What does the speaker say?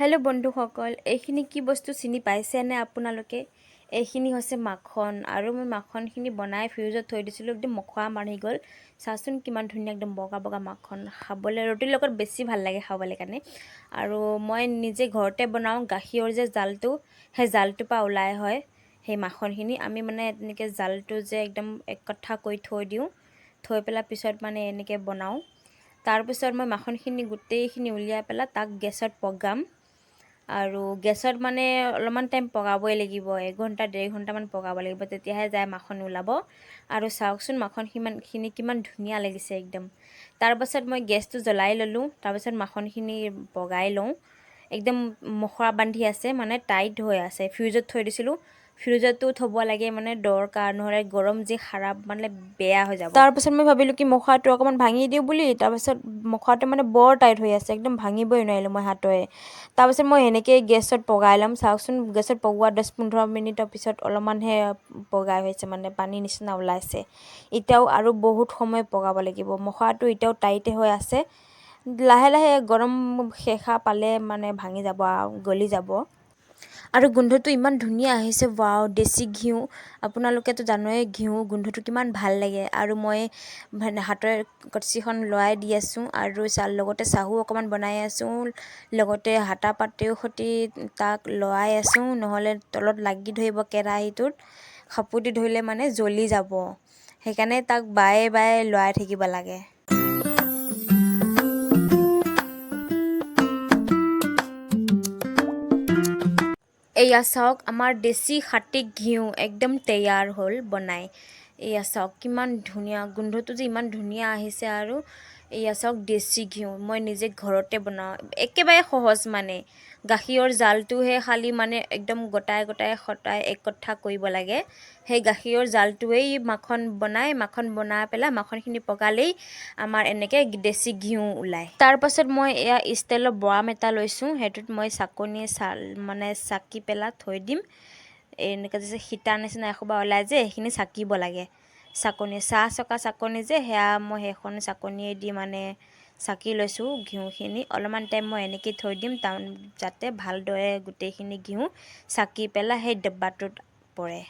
hello बंधुসকল এইখিনি কি বস্তু চিনি পাইছেনে আপোনালোকে এইখিনি হৈছে মাখন আৰু মই মাখনখিনি বনাই ফ্ৰিজত থৈ দিছিলোঁ একদম মখৱা মাৰি গ'ল চাচোন কিমান ধুনীয়া একদম বগা বগা মাখন খাবলৈ ৰুটিৰ লগত বেছি ভাল লাগে খাবলৈ কাৰণে আৰু মই নিজে ঘৰতে বনাওঁ গাখীৰৰ যে জালটো সেই জালটোৰ পৰা ওলাই হয় সেই মাখনখিনি আমি মানে এনেকৈ জালটো যে একদম একঠা কৰি থৈ দিওঁ থৈ পেলাই পিছত মানে এনেকৈ বনাওঁ তাৰপিছত মই মাখনখিনি গোটেইখিনি উলিয়াই পেলাই তাক গেছত পগাম আৰু গেছত মানে অলপমান টাইম পগাবই লাগিব 1 ঘণ্টা 1.5 ঘণ্টামান পগাব লাগিব তেতিয়াহে যায় মাখন ওলাব আৰু চাওকচোন মাখনখিনি কিমান ধুনীয়া লাগিছে একদম তাৰপিছত মই গেছটো জ্বলাই ল'লোঁ তাৰপিছত মাখনখিনি পগাই লওঁ একদম মখৰা বান্ধি আছে মানে টাইট হৈ আছে ফ্ৰিজত থৈ দিছিলোঁ ফ্ৰিজতো থব লাগে মানে দৰকাৰ নহলে গৰম যে খৰাব মানে বেয়া হৈ যাব তাৰপিছত মই ভাবিলোঁ কি মখৰাটো অকমান ভাঙি দিওঁ বুলি তাৰপিছত মখৰাটো মানে বৰ টাইট হৈ আছে একদম ভাঙিবই নোৱাৰিলোঁ মই হাতৰে তাৰপিছত মই এনেকৈ গেছত পগাই ল'ম চাওকচোন গেছত পগোৱা 10-15 মিনিটৰ পিছত অলপমানহে পগাই হৈছে মানে পানী নিচিনা ওলাইছে এতিয়াও আৰু বহুত সময় পগাব লাগিব মখৰাটো এতিয়াও টাইটে হৈ আছে লাহে লাহে গৰম শেষা পালে মানে ভাঙি যাব গলি যাব আৰু গোন্ধটো ইমান ধুনীয়া আহিছে ওয়াও দেশী ঘিউ আপোনালোকেতো জানোই ঘিউ গোন্ধটো কিমান ভাল লাগে আৰু মই হাতৰ কচিখন লৰাই দি আছোঁ আৰু লগতে চাহু অকমান বনাই আছোঁ লগতে হাতা পাতেও সতি তাক লৰাই আছোঁ নহলে তলত লাগি ধৰিব কেৰাহীটোত খাপুতি ধৰিলে মানে জ্বলি যাব সেইকাৰণে তাক বায়ে বায়ে লৰাই থাকিব লাগে এয়া চাওক আমাৰ দেশী খাটি ঘিউ একদম তৈয়াৰ হ'ল বনাই এয়া চাওক কিমান ধুনীয়া গোন্ধটো যে ইমান ধুনীয়া আহিছে আৰু এয়া চাওক দেশী ঘিউ মই নিজে ঘৰতে বনাওঁ একেবাৰে সহজ মানে গাখীৰৰ জালটোহে খালি মানে একদম গটাই খটাই একঠা কৰিব লাগে সেই গাখীৰৰ জালটোৱেই মাখন বনাই পেলাই মাখনখিনি পগালেই আমাৰ এনেকৈ দেশী ঘিউ ওলায় তাৰপাছত মই এয়া ষ্টাইলৰ বৰাম এটা লৈছোঁ সেইটোত মই চাকনি মানে চাকি পেলাই থৈ দিম এনেকৈ যে হিটাৰ নিচিনা এখোবা ওলাই যে সেইখিনি চাকিব লাগে চাকনি চাহ চকা চাকনি যে সেয়া মই সেইখন চাকনিয়ে দি মানে চাকি লৈছোঁ ঘিউখিনি অলপমান টাইম মই এনেকৈ থৈ দিম যাতে ভালদৰে গোটেইখিনি ঘিউ চাকি পেলাই সেই ডব্বাটোত পৰে